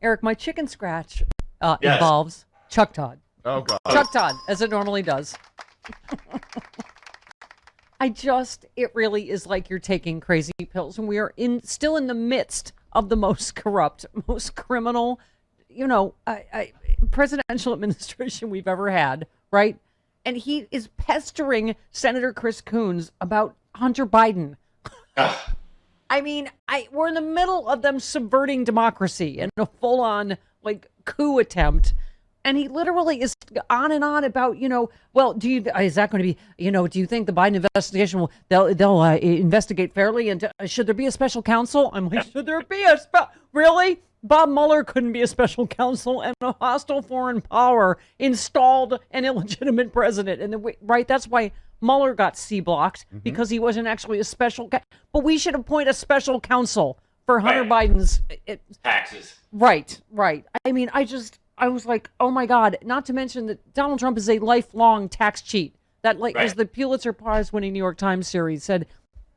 Eric, my chicken scratch Yes. involves Chuck Todd. Oh, God. Chuck Todd, as it normally does. It really is like you're taking crazy pills, and we are still in the midst of the most corrupt, most criminal, presidential administration we've ever had, right? And he is pestering Senator Chris Coons about Hunter Biden. I mean, we're in the middle of them subverting democracy in a full-on, coup attempt. And he literally is on and on about, well, is that going to be, do you think the Biden investigation they'll investigate fairly? And should there be a special counsel? I'm like, should there be really? Bob Mueller couldn't be a special counsel, and a hostile foreign power installed an illegitimate president. And right, that's why Mueller got C-blocked, because he wasn't actually a special. But we should appoint a special counsel for Hunter Biden's taxes. Right. I mean, I was like, oh my God, not to mention that Donald Trump is a lifelong tax cheat. That as the Pulitzer Prize winning New York Times series said,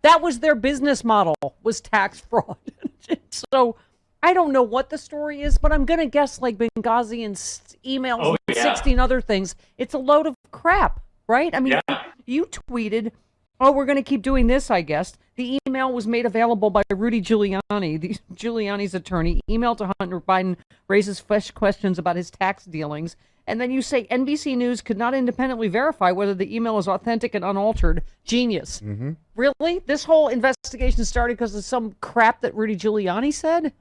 that was their business model, was tax fraud. So I don't know what the story is, but I'm going to guess like Benghazi and emails and 16 other things. It's a load of crap, right? I mean, you tweeted, oh, we're going to keep doing this, I guess. The email was made available by Rudy Giuliani, Giuliani's attorney. Email to Hunter Biden raises fresh questions about his tax dealings. And then you say NBC News could not independently verify whether the email is authentic and unaltered. Genius. Really? This whole investigation started because of some crap that Rudy Giuliani said?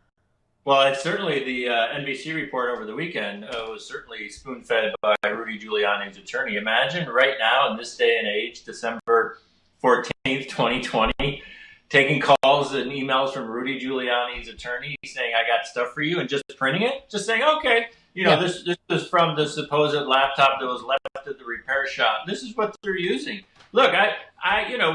Well, it's certainly the NBC report over the weekend was certainly spoon-fed by Rudy Giuliani's attorney. Imagine right now in this day and age, December 14th, 2020, taking calls and emails from Rudy Giuliani's attorney saying, I got stuff for you, and just printing it, just saying, okay, this is from the supposed laptop that was left at the repair shop. This is what they're using. Look,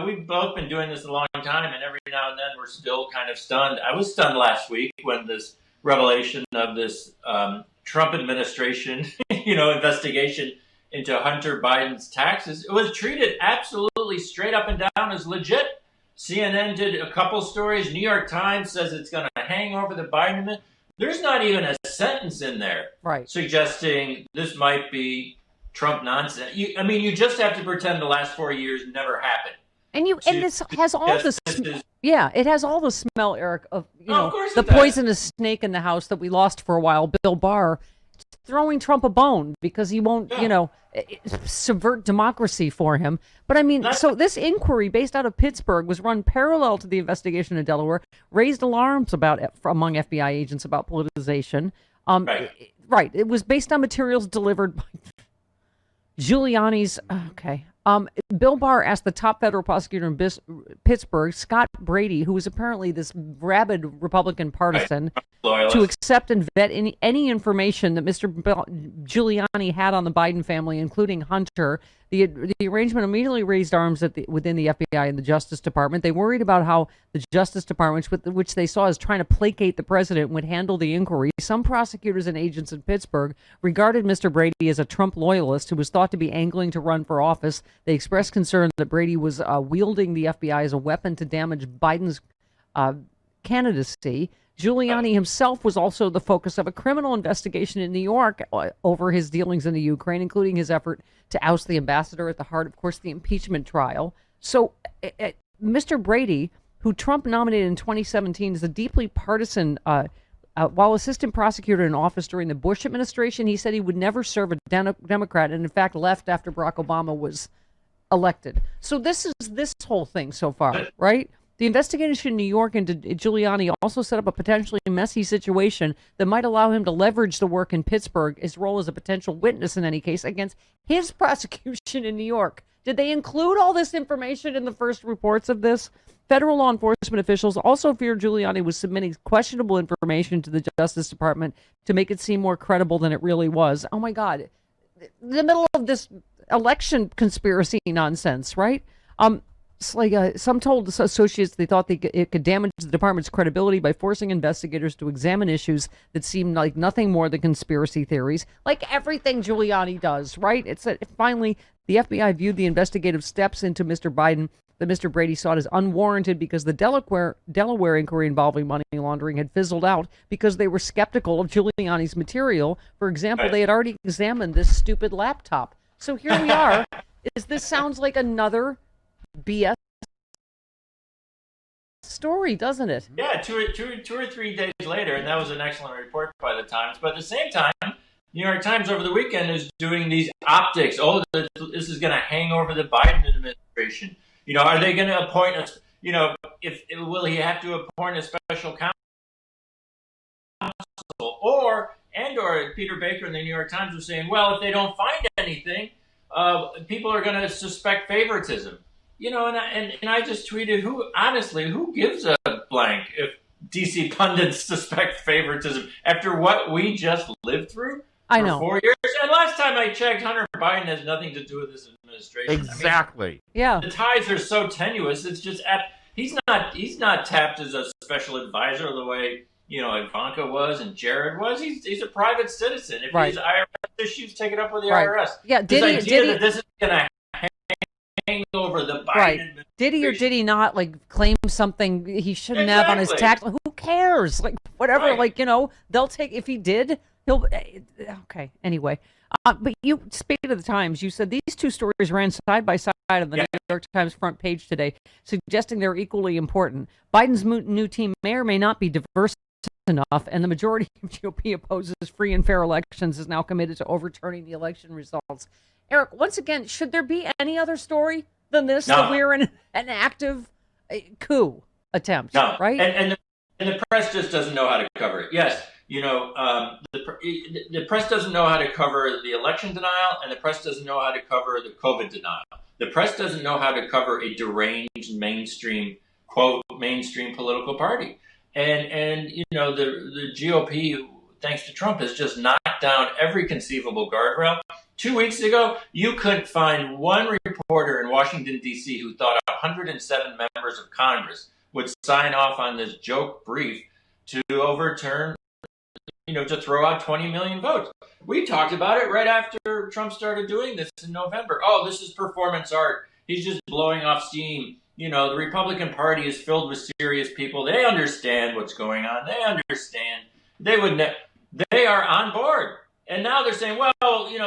we've both been doing this a long time, and every now and then we're still kind of stunned. I was stunned last week when this revelation of this Trump administration, investigation into Hunter Biden's taxes, it was treated absolutely straight up and down as legit. CNN did a couple stories. New York Times says it's going to hang over the Biden administration. There's not even a sentence in there suggesting this might be Trump nonsense. You just have to pretend the last 4 years never happened. And this has all this. It has all the smell, Eric, of of the poisonous snake in the house that we lost for a while, Bill Barr, throwing Trump a bone because he won't, subvert democracy for him. But I mean, so this inquiry based out of Pittsburgh was run parallel to the investigation in Delaware, raised alarms among FBI agents about politicization. It was based on materials delivered by Giuliani's. Bill Barr asked the top federal prosecutor in Pittsburgh, Scott Brady, who was apparently this rabid Republican partisan, to accept and vet any information that Mr. Giuliani had on the Biden family, including Hunter. The arrangement immediately raised arms within the FBI and the Justice Department. They worried about how the Justice Department, which they saw as trying to placate the president, would handle the inquiry. Some prosecutors and agents in Pittsburgh regarded Mr. Brady as a Trump loyalist who was thought to be angling to run for office. They expressed concern that Brady was wielding the FBI as a weapon to damage Biden's candidacy. Giuliani himself was also the focus of a criminal investigation in New York over his dealings in the Ukraine, including his effort to oust the ambassador at the heart, of course, the impeachment trial. So Mr. Brady, who Trump nominated in 2017 as a deeply partisan, while assistant prosecutor in office during the Bush administration, he said he would never serve a Democrat, and in fact left after Barack Obama was elected. So this is this whole thing so far, right? The investigation in New York into Giuliani also set up a potentially messy situation that might allow him to leverage the work in Pittsburgh, his role as a potential witness in any case, against his prosecution in New York. Did they include all this information in the first reports of this? Federal law enforcement officials also feared Giuliani was submitting questionable information to the Justice Department to make it seem more credible than it really was. Oh my God. In the middle of this election conspiracy nonsense, right? It's like some told associates they thought it could damage the department's credibility by forcing investigators to examine issues that seemed like nothing more than conspiracy theories, like everything Giuliani does, right? Finally, the FBI viewed the investigative steps into Mr. Biden that Mr. Brady sought is unwarranted because the Delaware inquiry involving money laundering had fizzled out because they were skeptical of Giuliani's material. For example, they had already examined this stupid laptop. So here we are. This sounds like another BS story, doesn't it? Yeah, two or 3 days later, and that was an excellent report by the Times. But at the same time, New York Times over the weekend is doing these optics. Oh, this is going to hang over the Biden administration. Are they going to appoint a? Will he have to appoint a special counsel? Or Peter Baker in the New York Times was saying, well, if they don't find anything, people are going to suspect favoritism. And I just tweeted, who gives a blank if DC pundits suspect favoritism after what we just lived through for 4 years? And last time I checked, Hunter Biden has nothing to do with this administration. Exactly. Yeah. The ties are so tenuous. It's just he's not tapped as a special advisor the way Ivanka was and Jared was. He's a private citizen. If his IRS issues, take it up with the IRS. Yeah. That this is going to hang over the Biden administration. Did he or did he not claim something he shouldn't have on his tax? Who cares? Whatever. Right. They'll take. If he did, he'll. Okay. Anyway, but you, speaking of the Times, you said these two stories ran side by side on the New York Times front page today, suggesting they're equally important. Biden's new team may or may not be diverse enough, and the majority of GOP opposes free and fair elections, is now committed to overturning the election results. Eric, once again, should there be any other story than this, that we're in an active coup attempt? No. Right? And the press just doesn't know how to cover it. Yes, the press doesn't know how to cover the election denial, and the press doesn't know how to cover the COVID denial. The press doesn't know how to cover a deranged mainstream political party. And the GOP, thanks to Trump, has just knocked down every conceivable guardrail. 2 weeks ago, you couldn't find one reporter in Washington, D.C. who thought 107 members of Congress would sign off on this joke brief to overturn, to throw out 20 million votes. We talked about it right after Trump started doing this in November. Oh, this is performance art. He's just blowing off steam. The Republican Party is filled with serious people. They understand what's going on. They understand. They are on board. And now they're saying, well,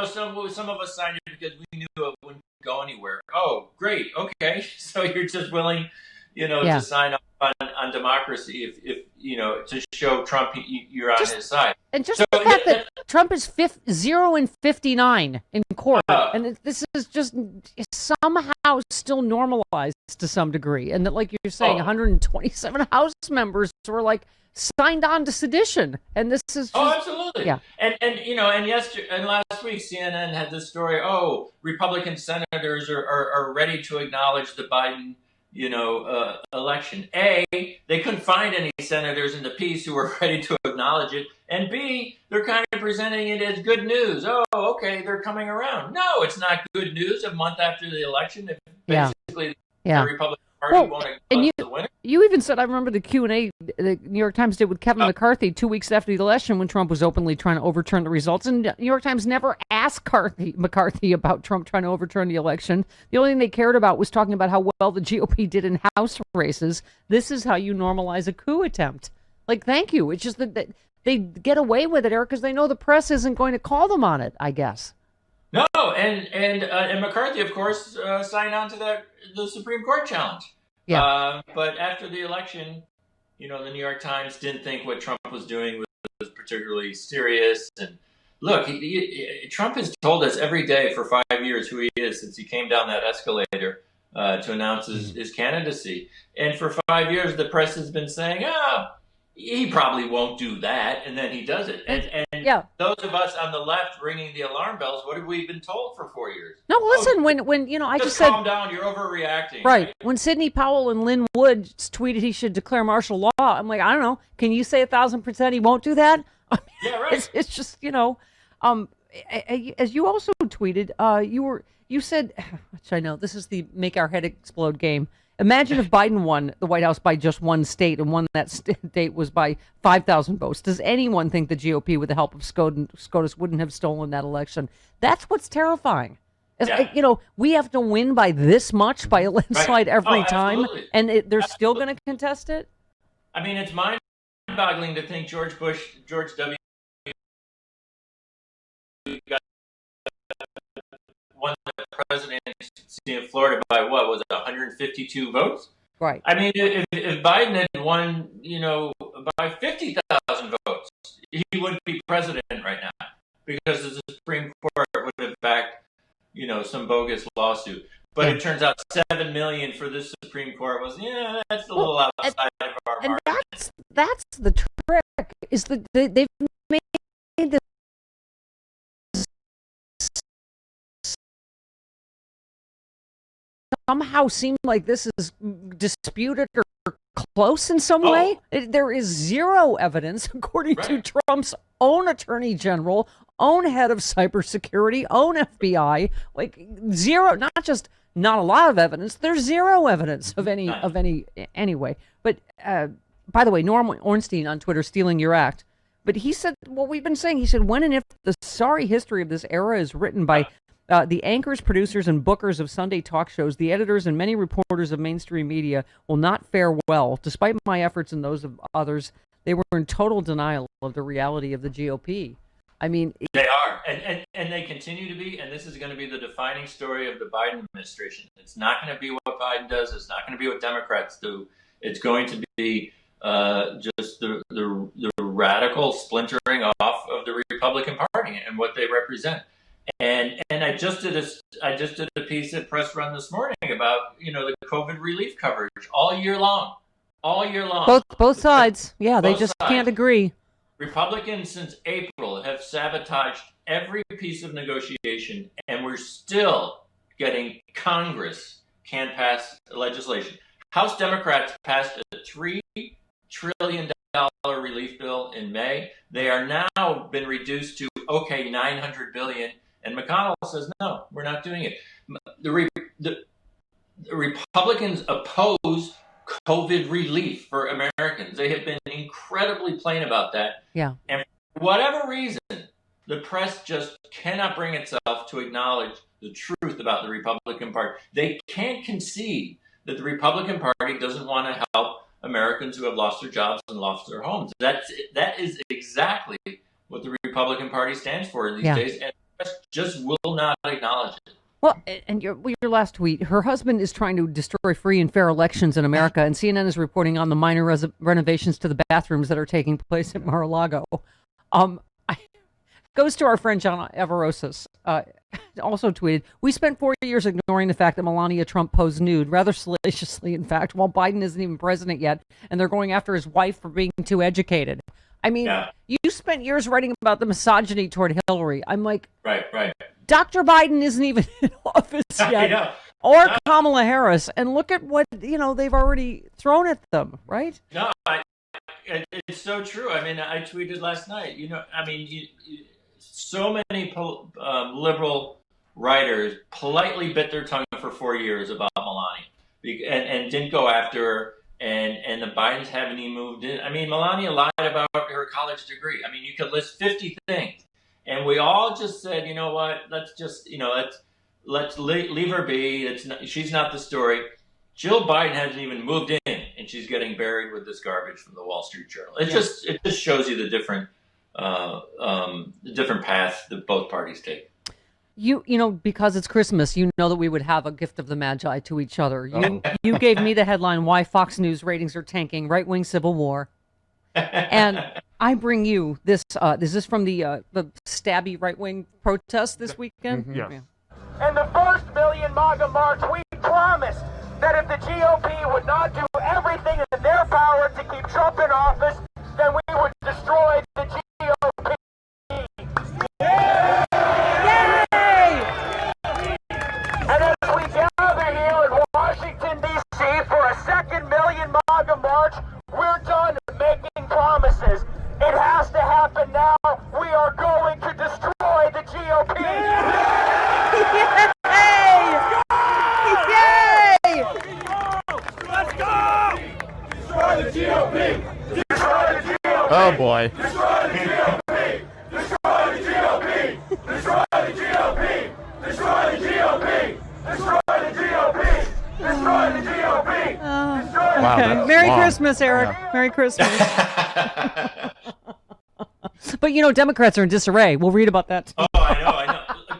some of us signed it because we knew it wouldn't go anywhere. Oh, great. Okay. So you're just willing, to sign up on democracy if to show Trump you're on his side. And just the fact that Trump is 0-59 in court, and this is just somehow still normalized to some degree. And that, like you're saying, 127 House members were signed on to sedition, and this is just, absolutely. Yeah. And yesterday and last week CNN had this story. Oh, Republican senators are ready to acknowledge the Biden election. A, they couldn't find any senators in the piece who were ready to acknowledge it, and B, they're kind of presenting it as good news. Oh, okay, they're coming around. No, it's not good news a month after the election if basically the Republican Party won't acknowledge the winner. You even said, I remember the Q&A the New York Times did with Kevin McCarthy 2 weeks after the election when Trump was openly trying to overturn the results. And New York Times never asked McCarthy about Trump trying to overturn the election. The only thing they cared about was talking about how well the GOP did in House races. This is how you normalize a coup attempt. Thank you. It's just that they get away with it, Eric, because they know the press isn't going to call them on it, I guess. No, and McCarthy, of course, signed on to the Supreme Court challenge. Yeah. But after the election, the New York Times didn't think what Trump was doing was particularly serious. And look, Trump has told us every day for 5 years who he is since he came down that escalator to announce his candidacy. And for 5 years, the press has been saying, he probably won't do that, and then he does it. And those of us on the left ringing the alarm bells, what have we been told for 4 years? No, listen, when I just said, calm down, you're overreacting. Right. When Sidney Powell and Lynn Wood tweeted he should declare martial law, I'm like, I don't know. Can you say 1,000% he won't do that? Yeah, right. It's just, as you also tweeted, you said, which I know, this is the make our head explode game. Imagine if Biden won the White House by just one state and won that state was by 5,000 votes. Does anyone think the GOP, with the help of SCOTUS, wouldn't have stolen that election? That's what's terrifying. We have to win by this much, by a landslide every time, absolutely. and they're Absolutely. still going to contest it? I mean, it's mind-boggling to think George W. won the presidency in Florida by what was it, 152 votes? Right. I mean, if Biden had won, by 50,000 votes, he wouldn't be president right now because the Supreme Court would have backed, some bogus lawsuit. But it turns out 7 million for this Supreme Court was, that's a little outside of our margin. And that's the trick, is that they've made this somehow seem like this is disputed or close in some way. There is zero evidence, according to Trump's own attorney general, own head of cybersecurity, own FBI, like zero, not just not a lot of evidence, there's zero evidence of any anyway. But by the way, Norm Ornstein on Twitter stealing your act. But he said what we've been saying. He said, when and if the sorry history of this era is written by the anchors, producers, and bookers of Sunday talk shows, the editors, and many reporters of mainstream media will not fare well. Despite my efforts and those of others, they were in total denial of the reality of the GOP. I mean, they are, and they continue to be, and this is going to be the defining story of the Biden administration. It's not going to be what Biden does. It's not going to be what Democrats do. It's going to be just the radical splintering off of the Republican Party and what they represent. And I just did a piece at Press Run this morning about the COVID relief coverage all year long. Both sides, they just can't agree. Republicans since April have sabotaged every piece of negotiation, and we're still getting Congress can't pass legislation. House Democrats passed a $3 trillion relief bill in May. They are now been reduced to $900 billion. And McConnell says, no, we're not doing it. The Republicans oppose COVID relief for Americans. They have been incredibly plain about that. Yeah. And for whatever reason, the press just cannot bring itself to acknowledge the truth about the Republican Party. They can't concede that the Republican Party doesn't want to help Americans who have lost their jobs and lost their homes. That is exactly what the Republican Party stands for these days. And just will not acknowledge it. Well, and your last tweet, her husband is trying to destroy free and fair elections in America, and CNN is reporting on the minor renovations to the bathrooms that are taking place at Mar-a-Lago. Goes to our friend John Everosis, also tweeted, we spent 4 years ignoring the fact that Melania Trump posed nude, rather salaciously, in fact, while Biden isn't even president yet, and they're going after his wife for being too educated. I mean, you spent years writing about the misogyny toward Hillary. I'm like, right. Dr. Biden isn't even in office yet, or Kamala Harris, and look at what they've already thrown at them, right? No, it's so true. I mean, I tweeted last night. So many liberal writers politely bit their tongue for 4 years about Melania and didn't go after her. And the Bidens haven't even moved in. I mean, Melania lied about her college degree. I mean, you could list 50 things. And we all just said, you know what, let's just, let's leave her be. She's not the story. Jill Biden hasn't even moved in, and she's getting buried with this garbage from the Wall Street Journal. It just shows you the different paths that both parties take. Because it's Christmas, that we would have a gift of the Magi to each other. You gave me the headline, Why Fox News Ratings Are Tanking, Right-Wing Civil War. And I bring you this. Is this from the stabby right-wing protest this weekend? Mm-hmm. Yes. In the first Million MAGA March, we promised that if the GOP would not do everything in their power to keep Trump in office, then we would destroy the GOP. And as we gather here in Washington, D.C. for a second Million MAGA March, we're done making promises. It has to happen now. We are going to destroy the GOP. Yay! Let's go! Destroy the GOP! Destroy the GOP! Oh boy. Destroy the GOP! Destroy the GOP! Destroy the GOP! Destroy the GOP! Wow, Okay. that's Merry long. Christmas, Eric. Yeah. Merry Christmas. But Democrats are in disarray. We'll read about that. Oh, I know.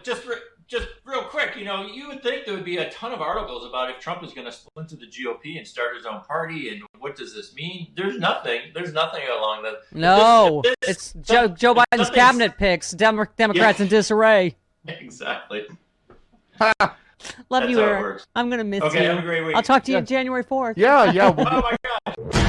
Just real quick, you would think there would be a ton of articles about if Trump is going to splinter the GOP and start his own party, and what does this mean? There's nothing along that. No, it's Joe Biden's cabinet picks. Democrats in disarray. Exactly. Love That's you, how it Eric. works. I'm gonna miss you. Okay, have a great week. I'll talk to you January 4th. Yeah. Oh my God.